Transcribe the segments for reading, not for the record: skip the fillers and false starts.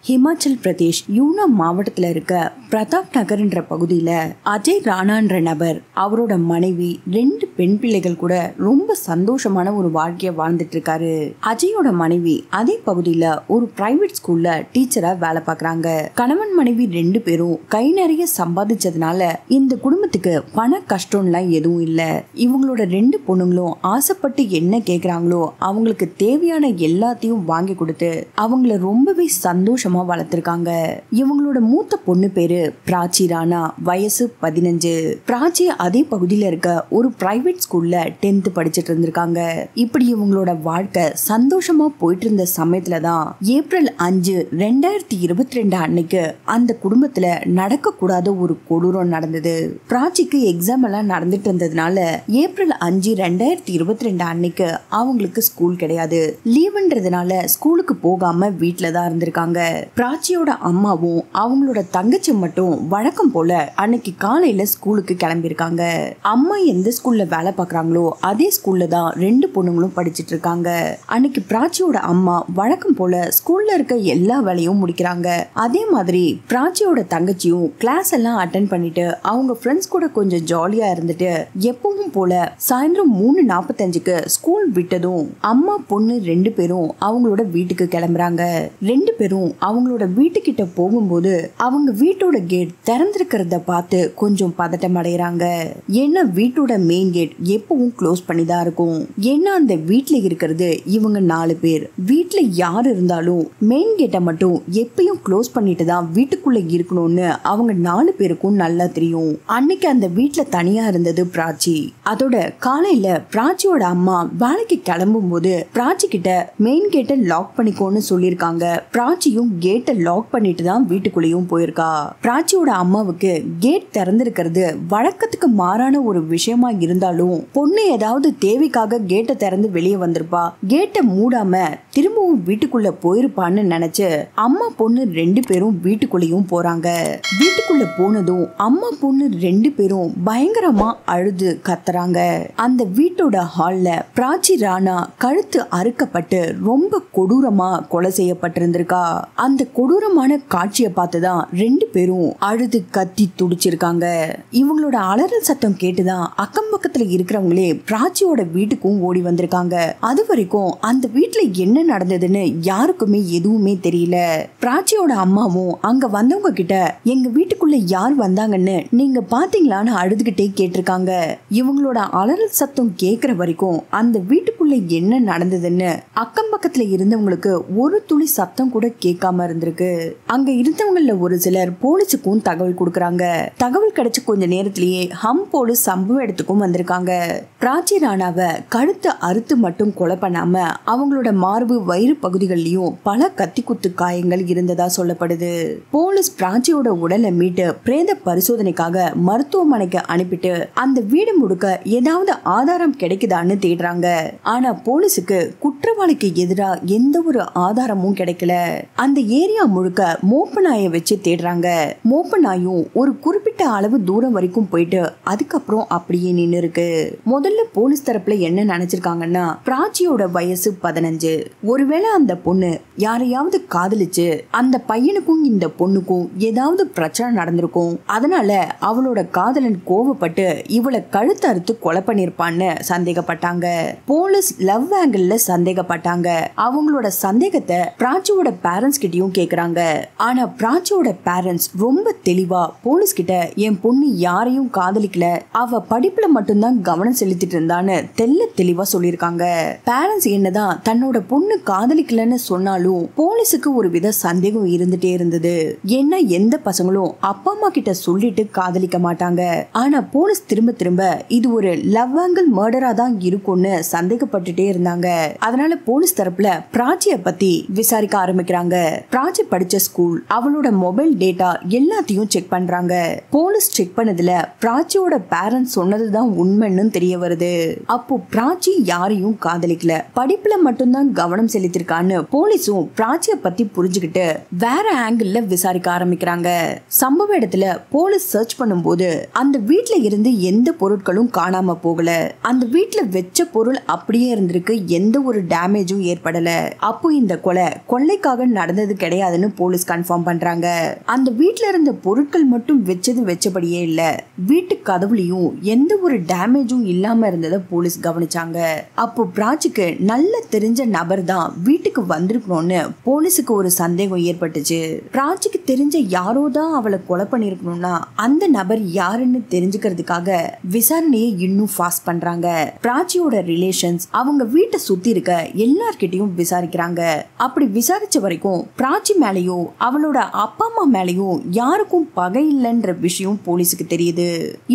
ஹிமாச்சல் பிரதேஷ் யூனா மாவட்டத்துல இருக்க பிரதாப் நகர்ன்ற பகுதியில அஜய் ராணான்ற நபர் அவரோட மனைவி 2 பெண் பிள்ளைகள் கூட ரொம்ப சந்தோஷமான ஒரு வாழ்க்கைய வாழ்ந்துட்டு இருக்காரு. அஜயோட மனைவி அதே பகுதியில ஒரு பிரைவேட் ஸ்கூல்ல டீச்சரா வேலை பாக்குறாங்க. கணவன் மனைவி 2 பேரும் கை நிறைய சம்பாதிச்சதுனால இந்த குடும்பத்துக்கு பண கஷ்டம்லாம் எதுவும் இல்ல. இவங்களோட 2 பொண்ணுங்களும் ஆசைப்பட்டு என்ன கேக்குறாங்களோ அவங்களுக்கு தேவையான எல்லாத்தையும் வாங்கி கொடுத்து அவங்கள ரொம்பவே சந்தோஷமா வளர்த்திருக்காங்க. இவங்களோட மூத்த பொண்ணு பேரு பிராச்சி ராணா, வயசு 15. பிராச்சி அதே பகுதியில இருக்க ஒரு பிரைவேட் ஸ்கூல்ல 10th படிச்சிட்டு இருந்திருக்காங்க. இப்படி இவங்களோட வாழ்க்கை சந்தோஷமா போயிட்டு இருந்த சமயத்துலதான் ஏப்ரல் 5, 2022 அன்னைக்கு அந்த குடும்பத்துல நடக்க கூடாத ஒரு கொடூரம் நடந்தது. பிராச்சிக்கு எக்ஸாம் எல்லாம் நடந்துட்டு இருந்ததுனால ஏப்ரல் 5, 2022 அன்னைக்கு அவங்களுக்கு ஸ்கூல் கிடையாது. லீவுன்றதுனால ஸ்கூலுக்கு போகாம வீட்டுல தான் இருந்திருக்காங்க. பிராச்சியோட அம்மாவும் அவங்களோட தங்கச்சி மட்டும் வழக்கம் போல அன்னைக்கு காலையில ஸ்கூலுக்கு கிளம்பிருக்காங்க. அம்மா எந்த ஸ்கூல்ல வேலை பாக்குறாங்களோ அதே ஸ்கூல்ல தான் 2 பொண்ணுங்களும் படிச்சிட்டு இருக்காங்க. அன்னைக்கு பிராச்சியோட அம்மா வழக்கம் போல ஸ்கூல்ல இருக்க எல்லா வேலையும் முடிக்கிறாங்க. அதே மாதிரி பிராச்சியோட தங்கச்சியும் கிளாஸ் எல்லாம் அட்டென்ட் பண்ணிட்டு அவங்க ஃப்ரெண்ட்ஸ் கூட கொஞ்சம் ஜாலியா இருந்துட்டு எப்பவும் போல சாயந்தரம் 3:45க்கு ஸ்கூல் விட்டதும் அம்மா பொண்ணு 2 பேரும் அவங்களோட வீட்டுக்கு கிளம்புறாங்க. 2 பேரும் அவங்களோட வீட்டுக்கிட்ட போகும்போது அவங்க வீட்டோட கேட் திறந்திருக்கிறத பார்த்து கொஞ்சம் பதட்டம் அடைகிறாங்க. ஏன்னா வீட்டோட மெயின் கேட் எப்பவும் க்ளோஸ் பண்ணி தான் இருக்கும். ஏன்னா அந்த வீட்டுல இருக்கிறது இவங்க 4 பேர். வீட்டுல யார் இருந்தாலும் மெயின் கேட்டை மட்டும் எப்பயும் க்ளோஸ் பண்ணிட்டு தான் வீட்டுக்குள்ள இருக்கணும்னு அவங்க 4 பேருக்கும் நல்லா தெரியும். அன்னைக்கு அந்த வீட்டுல தனியா இருந்தது பிராச்சி. அதோட காலையில பிராச்சியோட அம்மா வேலைக்கு கிளம்பும் போது பிராச்சி கிட்ட மெயின் கேட்டை லாக் பண்ணிக்கோன்னு சொல்லிருக்காங்க. பிராச்சியும் கேட்டை லாக் பண்ணிட்டு தான் வீட்டுக்குள்ளேயும் போயிருக்கா. பிராச்சியோட அம்மாவுக்கு கேட் திறந்திருக்கிறது வழக்கத்துக்கு மாறான ஒரு விஷயமா இருந்தாலும் பொண்ணு ஏதாவது தேவைக்காக கேட்டை திறந்து வெளியே வந்திருப்பா, கேட்டை மூடாம திரும்பவும் வீட்டுக்குள்ள போயிருப்பான்னு நினைச்சு அம்மா பொண்ணு 2 பேரும் வீட்டுக்குள்ளேயும் போறாங்க. வீட்டுக்குள்ள போனதும் அம்மா பொண்ணு 2 பேரும் பயங்கரமா அழுது கத்துறாங்க. அந்த வீட்டோட ஹால்ல பிராச்சி ராணா கழுத்து அறுக்கப்பட்டு ரொம்ப கொடூரமா கொலை செய்யப்பட்டிருந்திருக்கா. அந்த கொடூரமான காட்சியை பார்த்துதான் 2 பேரும் அழுது கத்தி துடிச்சிருக்காங்க. இவங்களோட அலறல் சத்தம் கேட்டுதான் அக்கம் பக்கத்துல இருக்கிறவங்களே பிராச்சியோட வீட்டுக்கும் ஓடி வந்திருக்காங்க. அது வரைக்கும் அந்த வீட்டுல என்ன நடந்ததுன்னு யாருக்குமே எதுவுமே தெரியல. பிராச்சியோட அம்மாவும் அங்க வந்தவங்க கிட்ட எங்க வீட்டுக்குள்ள யார் வந்தாங்கன்னு நீங்க பாத்தீங்களான்னு அழுதுகிட்டே கேட்டிருக்காங்க. இவங்களோட அலறல் சத்தம் கேட்கிற வரைக்கும் அந்த வீட்டுக்குள்ள என்ன நடந்ததுன்னு அக்கம் பக்கத்துல இருந்தவங்களுக்கு ஒரு துளி சத்தம் கூட கேட்காம இருந்திருக்கு. அங்க இருந்தவங்கள ஒரு சிலர் போலீஸுக்கும் தகவல் கொடுக்கறாங்க. தகவல் கிடைச்ச கொஞ்ச நேரத்திலேயே ஹம் போலீஸ் சம்பவ இடத்துக்கும் வந்திருக்காங்க. பிராச்சி ராணாவை கழுத்து அறுத்து மட்டும் கொலை பண்ணாம அவங்களோட மார்பு வயிறு பகுதிகளிலும் பல கத்தி குத்து காயங்கள் இருந்ததா சொல்லப்படுது. போலீஸ் பிராச்சியோட உடலை மீட்டு பிரேத பரிசோதனைக்காக மருத்துவமனைக்கு அனுப்பிட்டு அந்த வீடு முழுக்க ஏதாவது ஆதாரம் கிடைக்குதான்னு தேடுறாங்க. ஆனா போலீஸுக்கு குற்றவாளிக்கு எதிரா எந்த ஒரு ஆதாரமும் கிடைக்கல. அந்த ஏரியா முழுக்க மோப்ப நாயை வச்சு தேடுறாங்க. மோப்ப நாயும் ஒரு குறிப்பிட்ட அளவு தூரம் வரைக்கும் போயிட்டு அதுக்கப்புறம் அப்படியே நின்னு இருக்கு. முதல்ல போலீஸ் தரப்புல என்ன நினைச்சிருக்காங்கன்னா பிராச்சியோட வயசு 15. ஒருவேளை அந்த பொண்ணு யாரையாவது காதலிச்சு அந்த பையனுக்கும் இந்த பொண்ணுக்கும் ஏதாவது பிரச்சனை நடந்திருக்கும். அதனால அவளோட காதலன் கோவப்பட்டு இவளை கழுத்து அறுத்து கொலை பண்ணிருப்பான்னு சந்தேகப்பட்டாங்க. போலீஸ் லவ் ஆங்கிள் சந்தேகப்பட்டாங்க. அவங்களோட சந்தேகத்தை பிராச்சியோட பேரண்ட்ஸ் கிட்டயும் கேக்குறாங்க. ஆனா பிராச்சியோட பேரண்ட்ஸ் ரொம்ப தெளிவா போலீஸ் கிட்ட என் பொண்ணு யாரையும் காதலிக்கல, அவ படிப்புல மட்டும்தான் கவனம் செலுத்திட்டு இருந்தான்னு தெளிவா சொல்லிருக்காங்க. பேரண்ட்ஸ் என்னதான் தன்னோட பொண்ணு காதலிக்கலன்னு சொன்னாலும் போலீஸுக்கு ஒரு வித சந்தேகம் இருந்துட்டே இருந்தது. ஏன்னா எந்த பசங்களும் அப்பா அம்மா கிட்ட சொல்லிட்டு காதலிக்க மாட்டாங்க. ஆனா போலீஸ் திரும்ப இது ஒரு லவ் ஆங்கிள் மர்டரா தான் இருக்கும்னு சந்தேகப்பட்டுட்டே இருந்தாங்க. அதனால போலீஸ் தரப்புல பிராச்சிய பத்தி விசாரிக்க ஆரம்பிக்கிறாங்க. பிராச்சி படிச்ச ஸ்கூல், அவளோட மொபைல் டேட்டா எல்லாத்தையும் செக் பண்றாங்க. போலீஸ் செக் பண்ணதுல பிராச்சியோட பேரண்ட்ஸ் சொன்னதுதான் உண்மைன்னு தெரிய வருது. அப்போ பிராச்சி யாரையும் காதலிக்கல, படிப்புல மட்டும்தான் கவனம் செலுத்திருக்கான்னு போலீஸும் பிராச்சிய பத்தி புரிஞ்சுக்கிட்டு வேற ஆங்கிள் விசாரிக்க ஆரம்பிக்கிறாங்க. சம்பவ இடத்துல போலீஸ் சர்ச் பண்ணும்போது அந்த வீட்டுல இருந்து எந்த பொருட்களும் காணாம போகல. அந்த வீட்டுல வெச்ச பொருள் அப்படியே இருந்திருக்கு, எந்த ஒரு டேமேஜும் ஏற்படல. அப்போ இந்த கொலைக்காக நடந்தது பண்ணது கிடையாதுன்னு போலீஸ் கன்ஃபார்ம் பண்றாங்க. அந்த வீட்டுல இருந்த பொருட்கள் மட்டும் வச்சபடியே இல்ல, வீட்டு கதவுலயும் எந்த ஒரு டேமேஜும் இல்லாம இருந்ததை போலீஸ் கவனிச்சாங்க. அப்போ பிராச்சிக்கு நல்ல தெரிஞ்ச நபர் தான் வீட்டுக்கு வந்திருக்கணும்னு போலீஸுக்கு ஒரு சந்தேகம் ஏற்பட்டுச்சு. பிராச்சிக்கு தெரிஞ்ச யாரோ தான் அவளை கொலை பண்ணிருக்கணும்னா அந்த நபர் யாருன்னு தெரிஞ்சுக்கிறதுக்காக விசாரணையை இன்னும் ஃபாஸ்ட் பண்றாங்க. பிராச்சியோட ரிலேஷன்ஸ் அவங்க வீட்டை சுத்தி இருக்க எல்லார்கிட்டையும் விசாரிக்கிறாங்க. அப்படி விசாரிச்ச வரைக்கும் பிராச்சி மேலயும் அவளோட அப்பா அம்மா மேலயும் யாருக்கும் பகை இல்லைன்ற விஷயம் போலீஸுக்கு தெரியுது.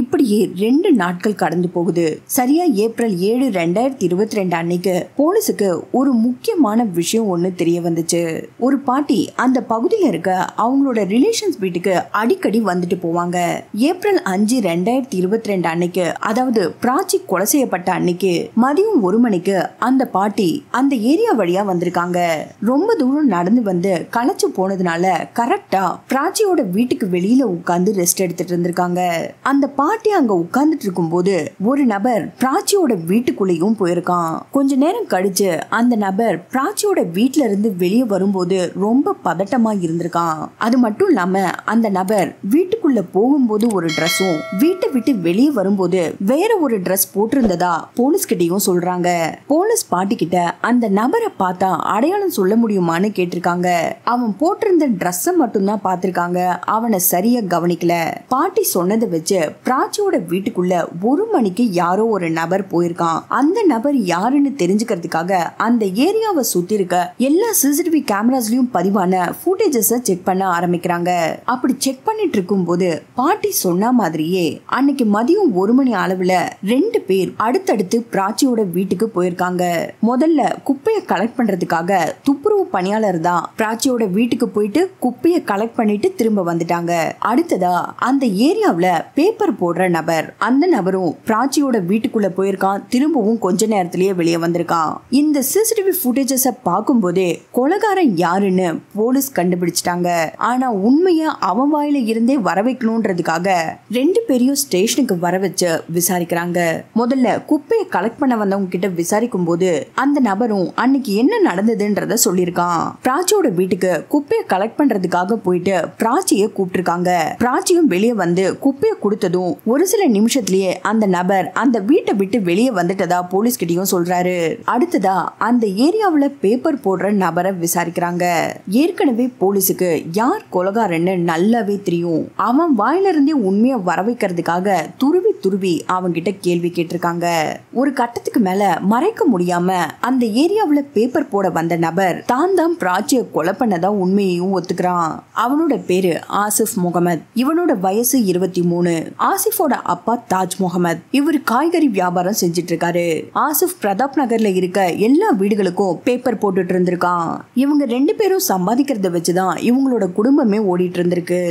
இப்படியே 2 நாட்கள் கடந்து போகுது. சரியா ஏப்ரல் 7, 2022 அன்னைக்கு போலீஸுக்கு ஒரு முக்கியமான விஷயம் ஒண்ணு தெரிய வந்துச்சு. ஒரு பாட்டி அந்த பகுதியில இருக்க அவங்களோட ரிலேஷன்ஸ் வீட்டுக்கு அடிக்கடி வந்துட்டு போவாங்க. ஏப்ரல் 5, 2022 அன்னைக்கு, அதாவது பிராச்சி கொலை செய்யப்பட்ட அன்னைக்கு மதியம் 1 மணிக்கு அந்த பாட்டி அந்த ஏரியா வழியா வந்திருக்காங்க. ரொம்ப தூரம் நடந்து வந்து களைச்சு போனதுனால கரெக்டா பிராச்சியோட வீட்டுக்கு வெளியில உட்கார்ந்து ரெஸ்ட் எடுத்துட்டு இருந்திருக்காங்க. அந்த பாட்டி அங்க உட்கார்ந்துட்டு இருக்கும் போது ஒரு நபர் பிராச்சியோட வீட்டுக்குள்ளேயும் போயிருக்கான். கொஞ்ச நேரம் கழிச்சு அந்த நபர் பிராச்சியோட வீட்டுல இருந்து வெளியே வரும்போது ரொம்ப பதட்டமா இருந்திருக்கான். அது மட்டும் இல்லாம அந்த நபர் வீட்டுக்குள்ள போகும்போது ஒரு ட்ரெஸ்ஸும் வீட்டை விட்டு வெளியே வரும்போது வேற ஒரு ட்ரெஸ் போட்டிருந்ததா போலீஸ் கிட்டையும் சொல்றாங்க. போலீஸ் பாட்டி கிட்ட அந்த நபரை பார்த்தா அடையாளம் சொல்ல முடியுமான்னு கேட்டிருக்காங்க. அவன் போட்டிருந்த ட்ரெஸ்ஸை மட்டும்தான் பார்த்திருக்காங்க, அவனை சரியா கவனிக்கல. பாட்டி சொன்னதை வச்சு பிராச்சியோட வீட்டுக்குள்ள 1 மணிக்கு யாரோ ஒரு நபர் போயிருக்கான். அந்த நபர் யாருன்னு தெரிஞ்சுக்கிறதுக்காக அந்த ஏரியாவை சுத்தி இருக்க எல்லா சிசிடிவி கேமராஸ்லயும் பதிவான ஃபுட்டேஜஸ் செக் பண்ண ஆரம்பிக்கிறாங்க. அப்படி செக் பண்ணிட்டு இருக்கும் போது பாட்டி சொன்ன மாதிரியே அன்னைக்கு மதியம் 1 மணி அளவுல 2 பேர் அடுத்தடுத்து பிராச்சியோட வீட்டுக்கு போயிருக்காங்க. முதல்ல குப்பையை கலெக்ட் பண்றதுக்காக துப்புரவு பணியாளர் தான் பிராச்சியோட வீட்டுக்கு போயிட்டு குப்பையை கலெக்ட் பண்ணிட்டு திரும்ப வந்துட்டாங்க. அடுத்ததா அந்த ஏரியாவுல பேப்பர் போடுற நபர், அந்த நபரும் பிராச்சியோட வீட்டுக்குள்ள போயிருக்கான். திரும்பவும் கொஞ்ச நேரத்திலேயே வெளியே வந்திருக்கான். இந்த சிசிடிவி ஃபுட்டேஜஸ் பார்க்கும் போதே கொலைகாரன் யாருன்னு போலீஸ் கண்டுபிடிச்சிட்டாங்க. ஆனா உண்மைய அவன் வாயில இருந்தே வர வைக்கணும்ன்றதுக்காக 2 பேரையும் ஸ்டேஷனுக்கு வர வச்சு விசாரிக்கிறாங்க. முதல்ல குப்பையை கலெக்ட் பண்ண வந்தவங்க கிட்ட விசாரிக்கும் போது அந்த நபரும் அன்னைக்கு என்ன நடந்ததுன்றத சொல்லியிருக்கான். பிராச்சியோட வீட்டுக்கு குப்பையை கலெக்ட் பண்றதுக்காக போயிட்டு பிராச்சியை கூப்பிட்டுருக்காங்க. பிராச்சியும் வெளியே வந்து குப்பையை கொடுத்ததும் ஒரு சில நிமிஷத்திலேயே அந்த நபர் அந்த வீட்டை விட்டு வெளியே வந்துட்டதா போலீஸ் கிட்டையும் சொல்றாரு. அடுத்ததா அந்த ஏரியாவுல பேப்பர் போடுற நபரை விசாரிக்கிறாங்க. ஏற்கனவே போலீஸுக்கு யார் கொலைகாரன்னு நல்லாவே தெரியும். அவன் வாயில இருந்தே உண்மையை வர வைக்கிறதுக்காக துருவி அவங்க கிட்ட கேள்வி கேட்டிருக்காங்க. ஒரு கட்டத்துக்கு மேல மறைக்க முடியாம அந்த ஏரியாவுல பேப்பர் போட வந்த நபர் தான் பிராச்சியை கொலை பண்ணதா உண்மையையும் ஒத்துக்கிறான். அவனோட பேரு ஆசிஃப் முகமது. இவனோட வயசு 23. ஆசிஃபோட அப்பா தாஜ் முகமது. இவர் காய்கறி வியாபாரம் செஞ்சிட்டு இருக்காரு. ஆசிஃப் பிரதாப் நகர்ல இருக்க எல்லா வீடுகளுக்கும் பேப்பர் போட்டுட்டு இருந்திருக்கான். இவங்க 2 பேரும் சம்பாதிக்கிறத வச்சுதான் இவங்களோட குடும்பமே ஓடிட்டு இருந்திருக்கு.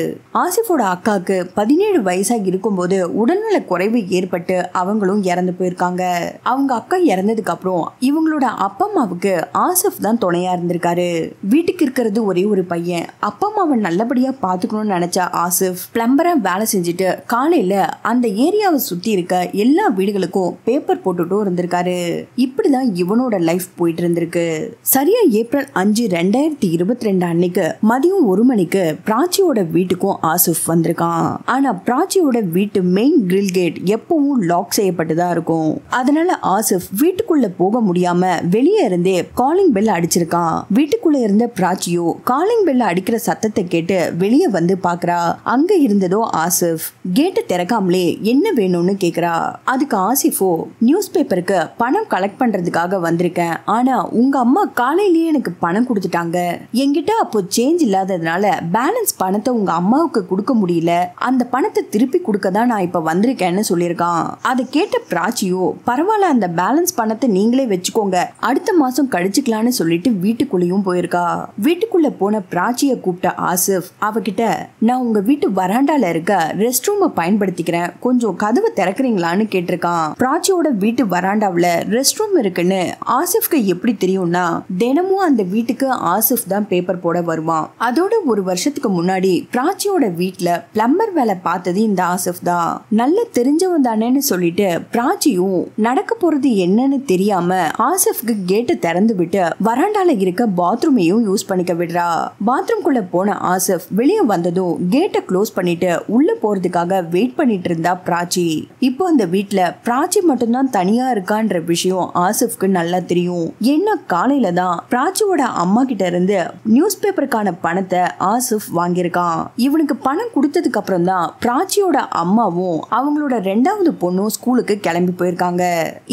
ஆசிஃபோட அக்காக்கு 17 வயசா இருக்கும்போது உடல்நல குறைவு ஏற்பட்டு அவங்களும் இறந்து போயிருக்காங்க. அவங்க அக்கா இறந்ததுக்கு அப்புறம் இவங்களோட அப்பா அம்மாவுக்கு ஆசிஃப் தான் துணையா இருந்திருக்காரு. வீட்டுக்கு இருக்கிறது ஒரே ஒரு பையன். அப்பா அம்மாவை நல்லபடியா பாத்துக்கணும்னு நினைச்ச ஆசிஃப் பிளம்பரா வேலை செஞ்சுட்டு காலையில அந்த ஏரியாவை சுத்தி இருக்க எல்லா வீடுகளுக்கும் பேப்பர் போட்டுட்டும் இருந்திருக்காரு. இப்படிதான் இவனோட லைஃப் போயிட்டு இருந்திருக்கு. சரியா ஏப்ரல் 5, 2022 அன்னைக்கு மதியம் 1 மணிக்கு பிராச்சியோட வீட்டுக்கும் ஆசிஃப் வந்திருக்கான். ஆனா பிராச்சியோட வீட்டு மெயின் கிரில் கேட் எப்பவும் லாக் செய்யப்பட்டுதான் இருக்கும். அதனால ஆசிஃப் வீட்டுக்குள்ள போக முடியாம வெளியே இருந்தே காலிங் பெல் அடிச்சிருக்கான். வீட்டுக்குள்ள இருந்த பிராச்சியோ காலிங் பெல் அடிக்கிற சத்தத்தை கேட்டு வெளியே வந்து பாக்குறா. அங்க இருந்ததோ ஆசிஃப். கேட்டை திறக்காமலே என்ன வேணும்னு கேக்குறா. அதுக்கு ஆசிஃபோ, நியூஸ் பேப்பருக்கு பணம் கலெக்ட் பண்றதுக்காக வந்திருக்கேன். ஆனா உங்க அம்மா காலையிலேயே எனக்கு பணம் கொடுத்துட்டாங்க. என்கிட்ட அப்போ சேஞ்ச் இல்லாததுனால பேலன்ஸ் பணத்தை உங்க அம்மாவுக்கு கொடுக்க முடியல. அந்த பணத்தை திருப்பி கொடுக்க தான் நான் இப்ப வந்திருக்கேன்னு சொல்லியிருக்கான். அதை கேட்ட பிராச்சியோ, பரவாயில்ல அந்த பேலன்ஸ் பணத்தை நீங்களே வச்சுக்கோங்க, அடுத்த மாசம் கழிச்சுக்கலான்னு சொல்லிட்டு வீட்டுக்குள்ளேயும் போயிருக்கா. வீட்டுக்குள்ள போன பிராச்சியை கூப்பிட்ட ஆசிஃப் அவகிட்ட, நான் உங்க வீட்டு வராண்டால இருக்க ரெஸ்ட் ரூமை பயன்படுத்திக்கிறேன், கொஞ்சம் கதவை திறக்கிறீங்களான்னு கேட்டிருக்கான். பிராச்சியோட வீட்டு வராண்டாவில் ரெஸ்ட் ரூம் இருக்குன்னு ஆசிஃப்க்கு எப்படி தெரியும்னா, தினமும் அந்த வீட்டுக்கு ஆசிஃப் தான் பேப்பர் போட வருவான். அதோட ஒரு வருஷத்துக்கு முன்னாடி பிராச்சியோட வீட்டுல பிளம்பர் வேலை பார்த்தது இந்த ஆசிஃப் தான். நல்ல தெரிஞ்சவன் தானேன்னு சொல்லிட்டு பிராச்சியும் நடக்க போறது என்னன்னு தெரியாம ஆசிஃப்க்கு கேட்டை திறந்து விட்டு வராண்டால இருக்க பாத்ரூமையும் யூஸ் பண்ணிக்க விடுறா. பாத்ரூம்குள்ள போன ஆசிஃப் வெளியே வந்ததும் கேட்டை க்ளோஸ் பண்ணிட்டு உள்ள போறதுக்காக வெயிட் பண்ணிட்டு இருந்தா பிராச்சி. இப்போ அந்த வீட்டுல பிராச்சி மட்டும்தான் தனியா இருக்கான்ற விஷயம் ஆசிஃப்க்கு நல்லா தெரியும். என்ன காலையில தான் பிராச்சியோட அம்மா கிட்ட இருந்து நியூஸ் பேப்பருக்கான பணத்தை ஆசிஃப் வாங்கியிருக்கான். இவனுக்கு பணம் கொடுத்ததுக்கு அப்புறம் தான் பிராச்சியோட அம்மாவும் அவங்களோட 2வது பொண்ணும் ஸ்கூலுக்கு கிளம்பி போயிருக்காங்க.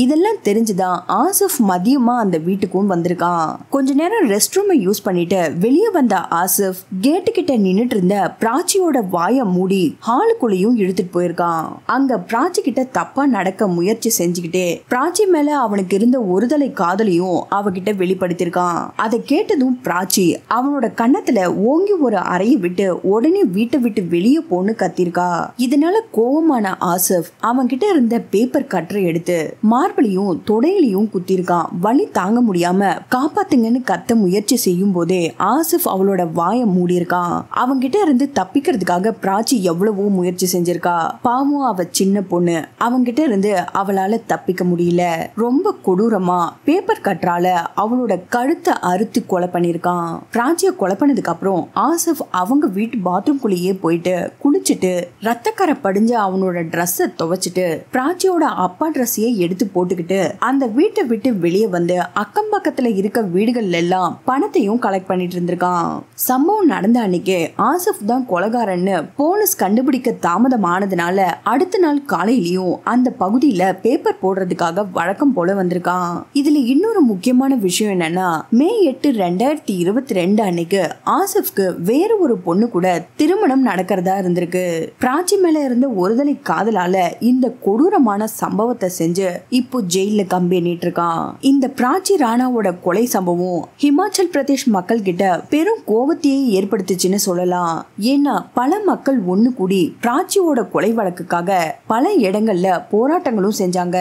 இதெல்லாம் தெரிஞ்சுதான் ஆசிஃப் மதியமா அந்த வீட்டுக்கும் வந்திருக்கான். கொஞ்ச நேரம் ரெஸ்ட் ரூமை யூஸ் பண்ணிட்டு வெளியே வந்த ஆசிஃப் கேட்டு கிட்ட நின்னுட்டு இருந்த பிராச்சியோட வாயை மூடி ஹாலுக்குள்ளேயும் இழுத்துட்டு போயிருக்கான். அங்க பிராச்சி கிட்ட தப்பா நடக்க முயற்சி செஞ்சுக்கிட்டே பிராச்சி மேல அவனுக்கு இருந்த ஒருதலை காதலையும் அவகிட்ட வெளிப்படுத்திருக்கான். அதை கேட்டதும் பிராச்சி அவனோட கன்னத்துல ஓங்கி ஒரு அறையை விட்டு உடனே வீட்டை விட்டு வெளியே போன்னு கத்திருக்கா. இதனால கோவமான ஆசிஃப் அவன் கிட்ட இருந்த பேப்பர் கட்டரை எடுத்து மார்பிளையும் தொடையிலையும் குத்திருக்கான். வலி தாங்க முடியாம காப்பாத்துங்கன்னு கத்த முயற்சி செய்யும் போதே ஆசிஃப் அவளோட வாயை மூடியிருக்கான். அவங்க கிட்ட இருந்து தப்பிக்கிறதுக்காக பிராச்சி எவ்வளவோ முயற்சி செஞ்சிருக்கா. பாவம் அவ சின்ன பொண்ணு, அவங்க கிட்ட இருந்து அவளால தப்பிக்க முடியல. ரொம்ப கொடூரமா பேப்பர் கட்டரால அவளோட கழுத்தை அறுத்து கொலை பண்ணிருக்கான். பிராச்சிய கொலை பண்ணதுக்கு அப்புறம் ஆசிஃப் அவங்க வீட்டு பாத்ரூம்குள்ளேயே போயிட்டு குளிச்சுட்டு ரத்தக்கரை படிஞ்ச அவனோட ட்ரெஸ்ஸை துவைச்சிட்டு பிராச்சியோட அப்பா ட்ரெஸ்ஸையே எடுத்து போட்டுக்கிட்டு அந்த வீட்டை விட்டு வெளியே வந்து அக்கம் பக்கத்துல இருக்க வீடுகள் எல்லாம் பணத்தையும் கலெக்ட் பண்ணிட்டு இருந்திருக்கான். சம்பவம் நடந்த அன்னைக்கு ஆசிஃப் தான் கொலைகாரன்னு போலீஸ் கண்டுபிடிக்க தாமதம் ஆனதுனால அடுத்த நாள் காலையிலயும் அந்த பகுதியில பேப்பர் போடுறதுக்காக வழக்கம் போல வந்திருக்கான். இதுல இன்னொரு முக்கியமான விஷயம் என்னன்னா, மே 8, 2022 அன்னைக்கு ஆசிஃப்க்கு வேற ஒரு பொண்ணு கூட திருமணம் நடக்கிறதா இருந்திருக்கு. பிராச்சி மேல இருந்த ஒருதலை காதலால இந்த கொடூரமான சம்பவத்தை செஞ்சு இப்போ ஜெயில கம்பி எண்ணிட்டு இருக்கான். இந்த பிராச்சி ராணாவோட கொலை சம்பவம் ஹிமாச்சல் பிரதேஷ் மக்கள் கிட்ட பெரும் கோபத்தையே ஏற்படுத்துச்சுன்னு சொல்லலாம். ஏன்னா பல மக்கள் ஒண்ணு கூடி பிராச்சியோட கொலை வழக்குக்காக பல இடங்கள்ல போராட்டங்களும் செஞ்சாங்க.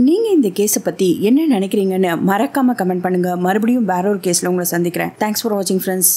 நீங்க இந்த கேஸ பத்தி என்ன நினைக்கிறீங்கன்னு மறக்காம கமெண்ட் பண்ணுங்க. மறுபடியும் வேற ஒரு கேஸ்ல உங்களை சந்திக்கிறேன். தேங்க்ஸ் ஃபார் வாட்சிங் ஃப்ரெண்ட்ஸ்.